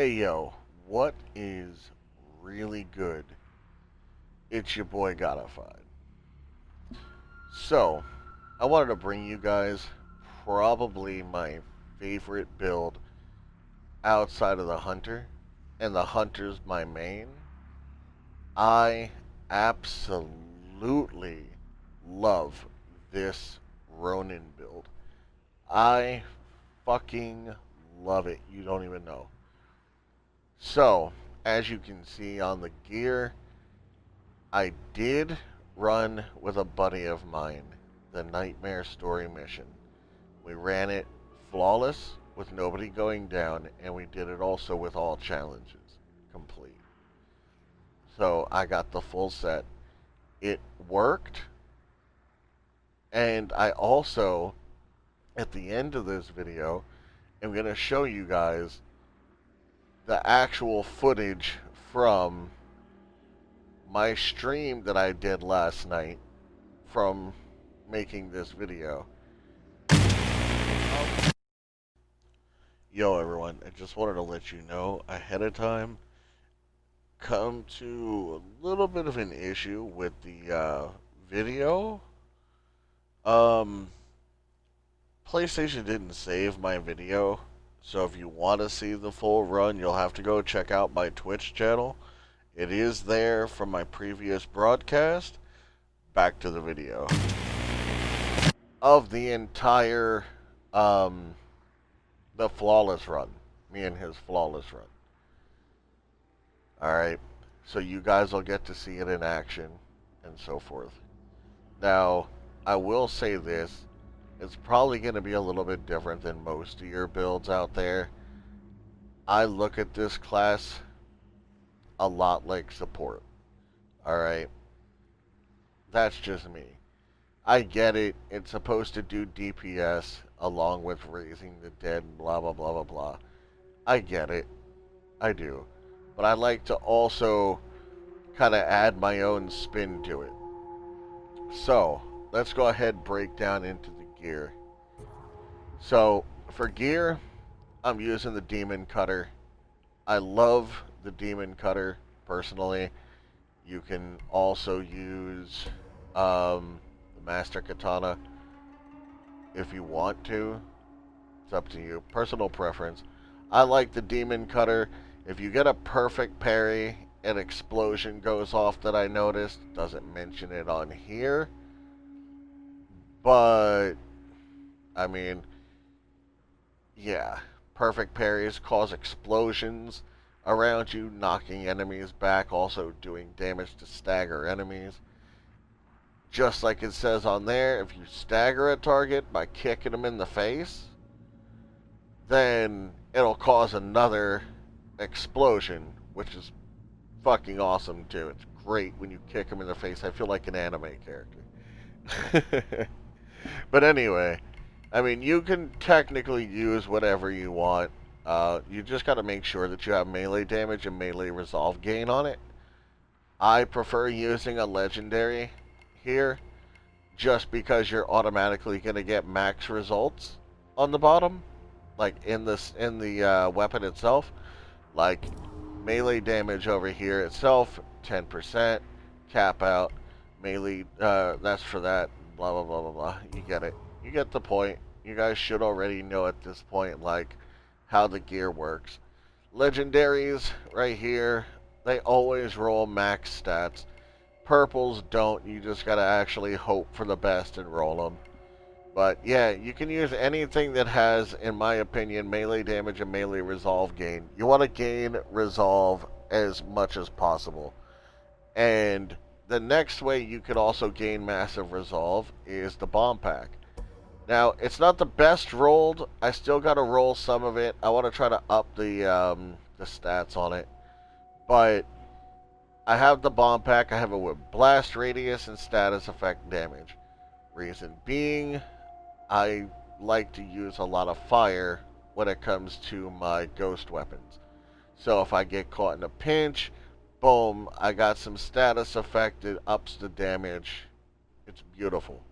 Hey yo, what is really good? It's your boy Godified. So, I wanted to bring you guys probably my favorite build outside of the Hunter, and the Hunter's my main. I absolutely love this Ronin build. I fucking love it. You don't even know. So, as you can see on the gear, I did run with a buddy of mine the Nightmare Story mission. We ran it flawless with nobody going down, and we did it also with all challenges complete. So I got the full set. It worked, and I also, at the end of this video, am going to show you guys the actual footage from my stream that I did last night from making this video. Yo everyone, I just wanted to let you know ahead of time, come to a little bit of an issue with the video. Um, PlayStation didn't save my video, so if you want to see the full run, you'll have to go check out my Twitch channel. It is there from my previous broadcast. Back to the video. Of the entire, the flawless run. Me and his flawless run. Alright, so you guys will get to see it in action and so forth. Now, I will say this. It's probably going to be a little bit different than most of your builds out there. I look at this class a lot like support. Alright? That's just me. I get it. It's supposed to do DPS along with raising the dead and blah blah blah blah blah. I get it. I do. But I like to also kind of add my own spin to it. So, let's go ahead and break down into the gear. So, for gear, I'm using the Demon Cutter. I love the Demon Cutter, personally. You can also use the Master Katana if you want to. It's up to you. Personal preference. I like the Demon Cutter. If you get a perfect parry, an explosion goes off that I noticed. Doesn't mention it on here. But, I mean, yeah. Perfect parries cause explosions around you, knocking enemies back, also doing damage to stagger enemies. Just like it says on there, if you stagger a target by kicking them in the face, then it'll cause another explosion, which is fucking awesome too. It's great when you kick them in the face. I feel like an anime character. But anyway, I mean, you can technically use whatever you want. You just got to make sure that you have melee damage and melee resolve gain on it. I prefer using a legendary here, just because you're automatically going to get max results on the bottom, like in the weapon itself. Like melee damage over here itself, 10%, cap out, melee, that's for that, blah blah blah blah blah. You get it. You get the point. You guys should already know at this point, like, how the gear works. Legendaries, right here, they always roll max stats. Purples don't. You just gotta actually hope for the best and roll them. But yeah, you can use anything that has, in my opinion, melee damage and melee resolve gain. You want to gain resolve as much as possible. And the next way you could also gain massive resolve is the bomb pack. Now, it's not the best rolled. I still got to roll some of it. I want to try to up the stats on it. But I have the bomb pack. I have it with blast radius and status effect damage. Reason being, I like to use a lot of fire when it comes to my ghost weapons. So if I get caught in a pinch, boom, I got some status effect. It ups the damage. It's beautiful.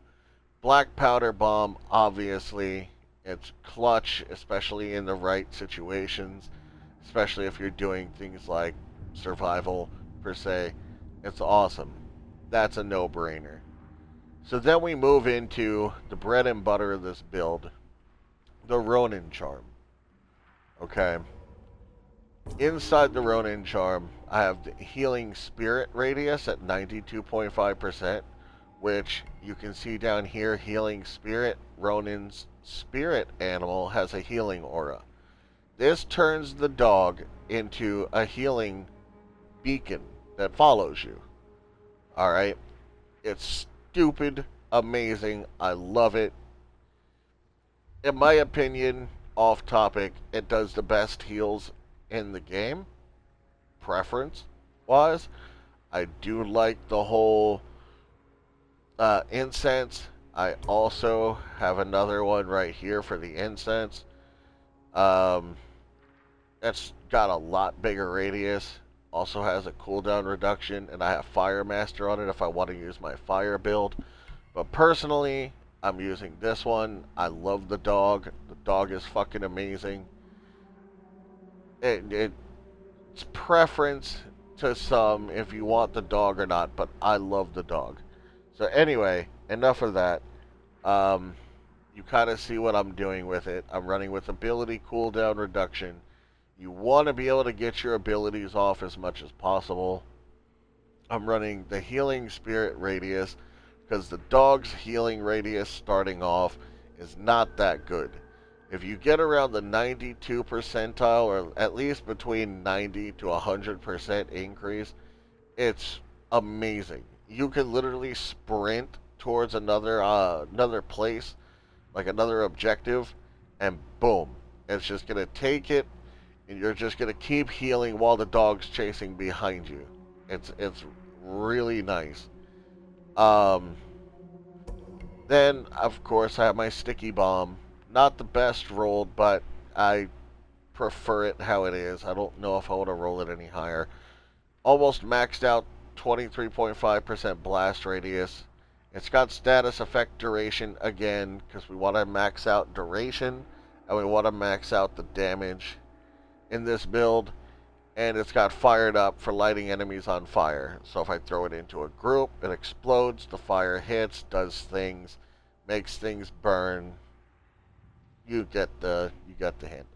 Black powder bomb, obviously, it's clutch, especially in the right situations. especially if you're doing things like survival per se. It's awesome. That's a no-brainer. So then we move into the bread and butter of this build, the Ronin charm. Okay. Inside the Ronin charm, I have the healing spirit radius at 92.5%, which you can see down here, healing spirit. Ronin's spirit animal has a healing aura. This turns the dog into a healing beacon that follows you. Alright? It's stupid amazing. I love it. In my opinion, off topic, it does the best heals in the game, preference wise. I do like the whole incense. I also have another one right here for the incense. Um, it's got a lot bigger radius. Also has a cooldown reduction, and I have Fire Master on it if I want to use my fire build. But personally, I'm using this one. I love the dog. The dog is fucking amazing. It's preference to some if you want the dog or not, but I love the dog. So anyway, enough of that. Um, you kind of see what I'm doing with it. I'm running with ability cooldown reduction. You want to be able to get your abilities off as much as possible. I'm running the healing spirit radius because the dog's healing radius starting off is not that good. If you get around the 92 percentile, or at least between 90 to 100% increase, it's amazing. You can literally sprint towards another place, like another objective, and boom, it's just gonna take it, and you're just gonna keep healing while the dog's chasing behind you. It's really nice. Um, then of course I have my sticky bomb. Not the best rolled, but I prefer it how it is. I don't know if I want to roll it any higher. Almost maxed out 23.5% blast radius. It's got status effect duration again because we want to max out duration and we want to max out the damage in this build. And it's got fired up for lighting enemies on fire. So if I throw it into a group, it explodes, the fire hits, does things, makes things burn. You get the hint.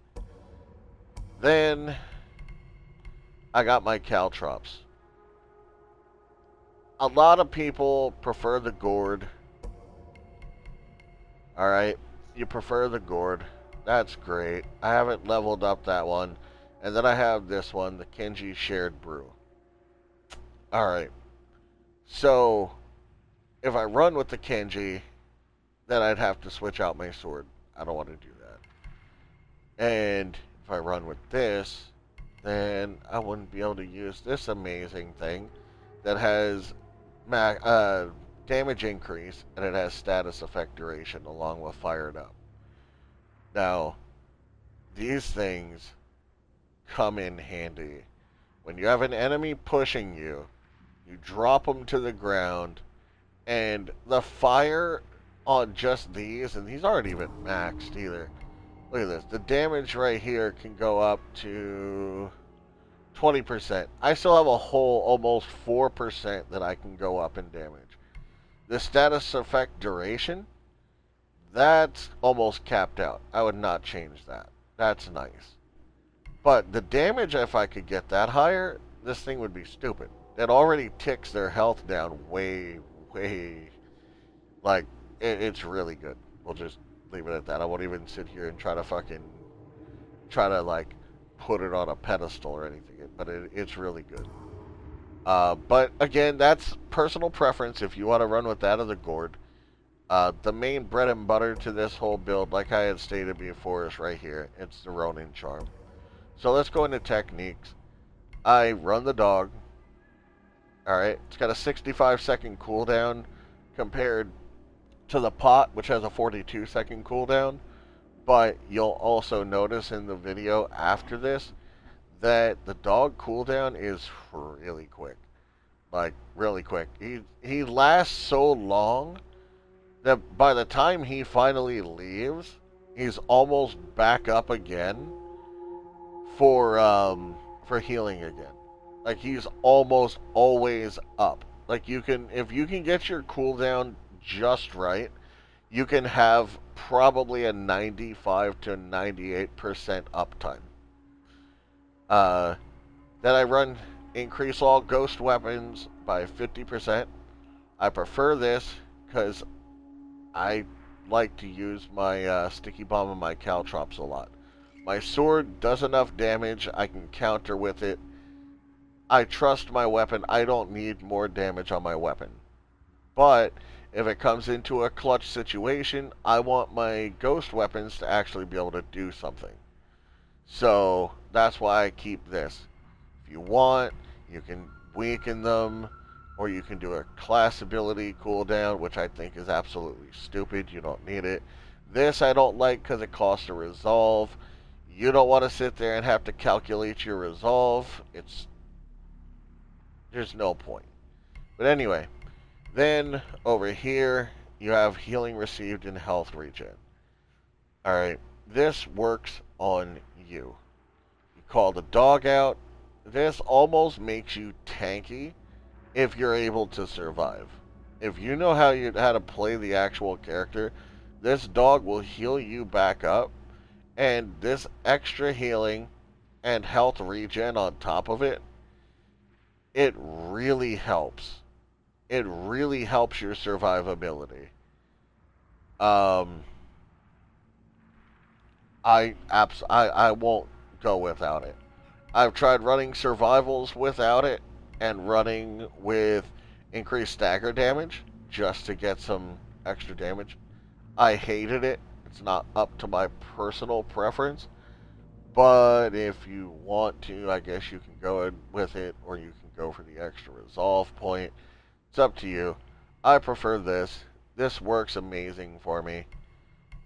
Then I got my caltrops. A lot of people prefer the gourd. Alright, you prefer the gourd. That's great. I haven't leveled up that one. And then I have this one, the Kenji Shared Brew. Alright. So, if I run with the Kenji, then I'd have to switch out my sword. I don't want to do that. And if I run with this, then I wouldn't be able to use this amazing thing that has damage increase, and it has status effect duration along with fired up. Now, these things come in handy. When you have an enemy pushing you, you drop them to the ground, and the fire on just these, and these aren't even maxed either. Look at this. The damage right here can go up to 20%. I still have a whole almost 4% that I can go up in damage. The status effect duration, that's almost capped out. I would not change that. That's nice. But the damage, if I could get that higher, this thing would be stupid. It already ticks their health down way, like, it's really good. We'll just leave it at that. I won't even sit here and try to like put it on a pedestal or anything, but it's really good. But again, that's personal preference. If you want to run with that or the gourd, the main bread and butter to this whole build, like I had stated before, is right here. It's the Ronin charm. So let's go into techniques. I run the dog. Alright, it's got a 65-second cooldown compared to the pot, which has a 42-second cooldown. But you'll also notice in the video after this that the dog cooldown is really quick. Like, really quick. He lasts so long that by the time he finally leaves, he's almost back up again for healing again. Like he's almost always up. Like you can if you can get your cooldown just right, you can have probably a 95 to 98% uptime. Uh, then I run increase all ghost weapons by 50%. I prefer this because I like to use my sticky bomb and my caltrops a lot. My sword does enough damage. I can counter with it. I trust my weapon. I don't need more damage on my weapon. But if it comes into a clutch situation, I want my ghost weapons to actually be able to do something. So that's why I keep this. If you want, you can weaken them, or you can do a class ability cooldown, which I think is absolutely stupid. You don't need it. This I don't like because it costs a resolve. You don't want to sit there and have to calculate your resolve. There's no point. But anyway, then over here you have healing received and health regen. Alright, this works on you. You call the dog out. This almost makes you tanky if you're able to survive. If you know how to play the actual character, this dog will heal you back up, and this extra healing and health regen on top of it, it really helps. It really helps your survivability. Um, I won't go without it. I've tried running survivals without it and running with increased stagger damage just to get some extra damage. I hated it. It's not up to my personal preference. But if you want to, I guess you can go in with it, or you can go for the extra resolve point. It's up to you. I prefer this. This works amazing for me.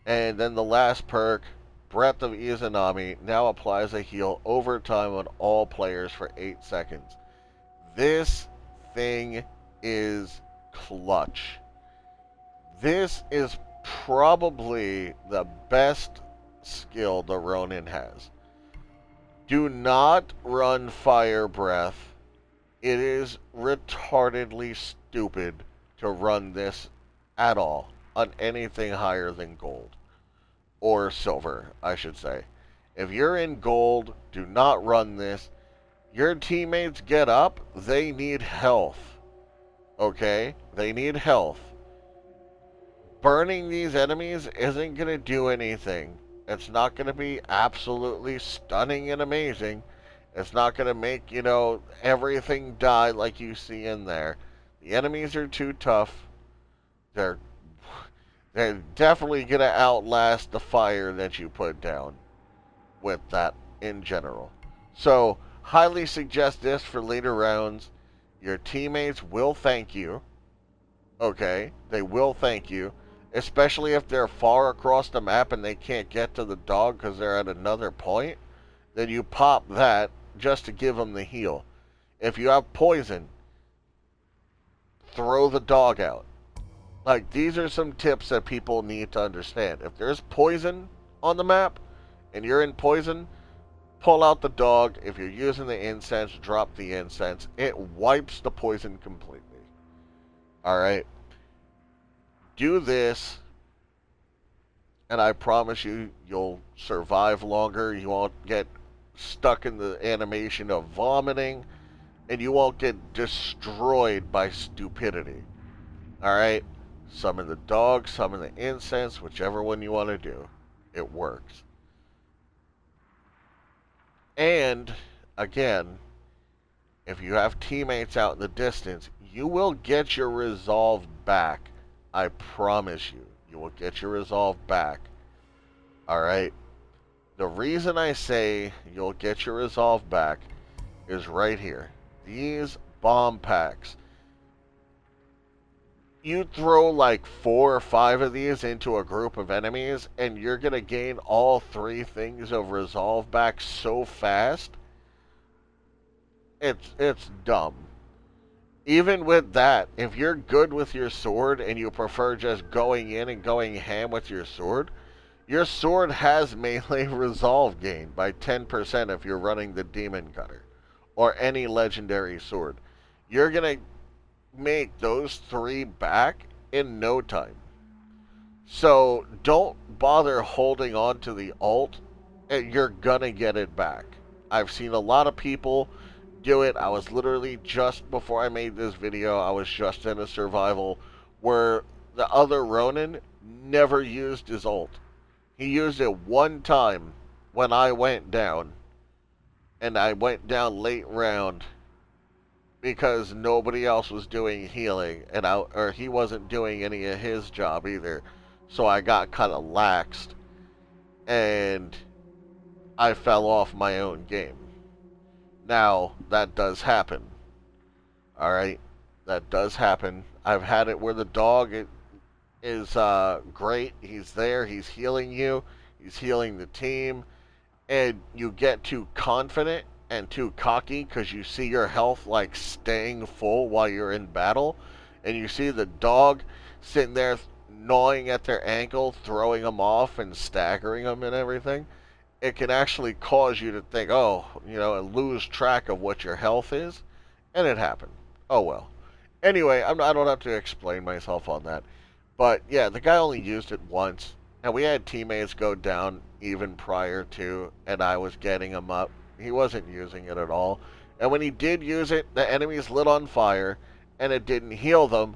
And then the last perk, Breath of Izanami, now applies a heal over time on all players for 8 seconds. This thing is clutch. This is probably the best skill the Ronin has. Do not run Fire Breath. It is retardedly stupid to run this at all on anything higher than gold. Or silver, I should say. If you're in gold, do not run this. Your teammates get up, they need health. Okay? They need health. Burning these enemies isn't going to do anything. It's not going to be absolutely stunning and amazing. It's not going to make, everything die like you see in there. The enemies are too tough. They're definitely going to outlast the fire that you put down with that in general. So, highly suggest this for later rounds. Your teammates will thank you. Okay? They will thank you. Especially if they're far across the map and they can't get to the dog because they're at another point. Then you pop that just to give them the heal. If you have poison, throw the dog out. Like, these are some tips that people need to understand. If there's poison on the map and you're in poison, pull out the dog. If you're using the incense, drop the incense. It wipes the poison completely. Alright? Do this, and I promise you, you'll survive longer. You won't get stuck in the animation of vomiting, and you won't get destroyed by stupidity. Alright? Summon the dog, summon the incense, whichever one you want to do. It works. And, again, if you have teammates out in the distance, you will get your resolve back. I promise you. You will get your resolve back. Alright? The reason I say you'll get your resolve back is right here. These bomb packs. You throw like 4 or 5 of these into a group of enemies, and you're going to gain all 3 things of resolve back so fast. It's dumb. Even with that, if you're good with your sword and you prefer just going in and going ham with your sword, Your sword has melee resolve gain by 10% if you're running the Demon Cutter or any legendary sword. You're going to make those 3 back in no time. So don't bother holding on to the ult, and you're going to get it back. I've seen a lot of people do it. I was literally just before I made this video, I was just in a survival where the other Ronin never used his ult. He used it one time when I went down, and I went down late round because nobody else was doing healing, and or he wasn't doing any of his job either. So I got kind of laxed, and I fell off my own game. Now, that does happen. Alright? That does happen. I've had it where the dog is great. He's there. He's healing you. He's healing the team. And you get too confident and too cocky because you see your health like staying full while you're in battle. And you see the dog sitting there gnawing at their ankle, throwing them off and staggering them and everything. It can actually cause you to think, oh, and lose track of what your health is. And it happened. Oh well. Anyway, I don't have to explain myself on that. But yeah, the guy only used it once. And we had teammates go down even prior to, and I was getting him up. He wasn't using it at all. And when he did use it, the enemies lit on fire, and it didn't heal them.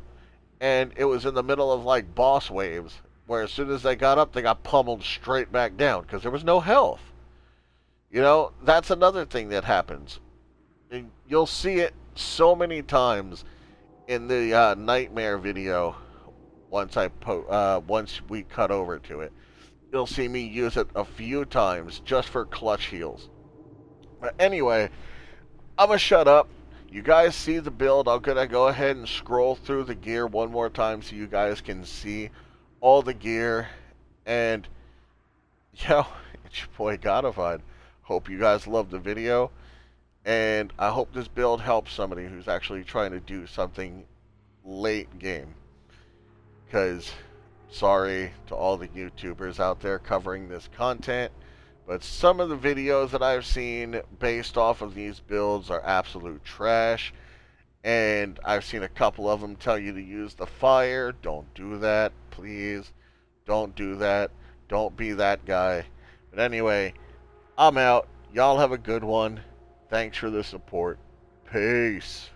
And it was in the middle of like boss waves, where as soon as they got up, they got pummeled straight back down because there was no health. That's another thing that happens. And you'll see it so many times in the nightmare video. Once we cut over to it, you'll see me use it a few times just for clutch heals. But anyway, I'm gonna shut up. You guys see the build. I'm gonna go ahead and scroll through the gear one more time so you guys can see all the gear. And it's your boy Godified. Hope you guys loved the video, and I hope this build helps somebody who's actually trying to do something late game. Because, sorry to all the YouTubers out there covering this content, but some of the videos that I've seen based off of these builds are absolute trash. And I've seen a couple of them tell you to use the fire. Don't do that, please. Don't do that. Don't be that guy. But anyway, I'm out. Y'all have a good one. Thanks for the support. Peace.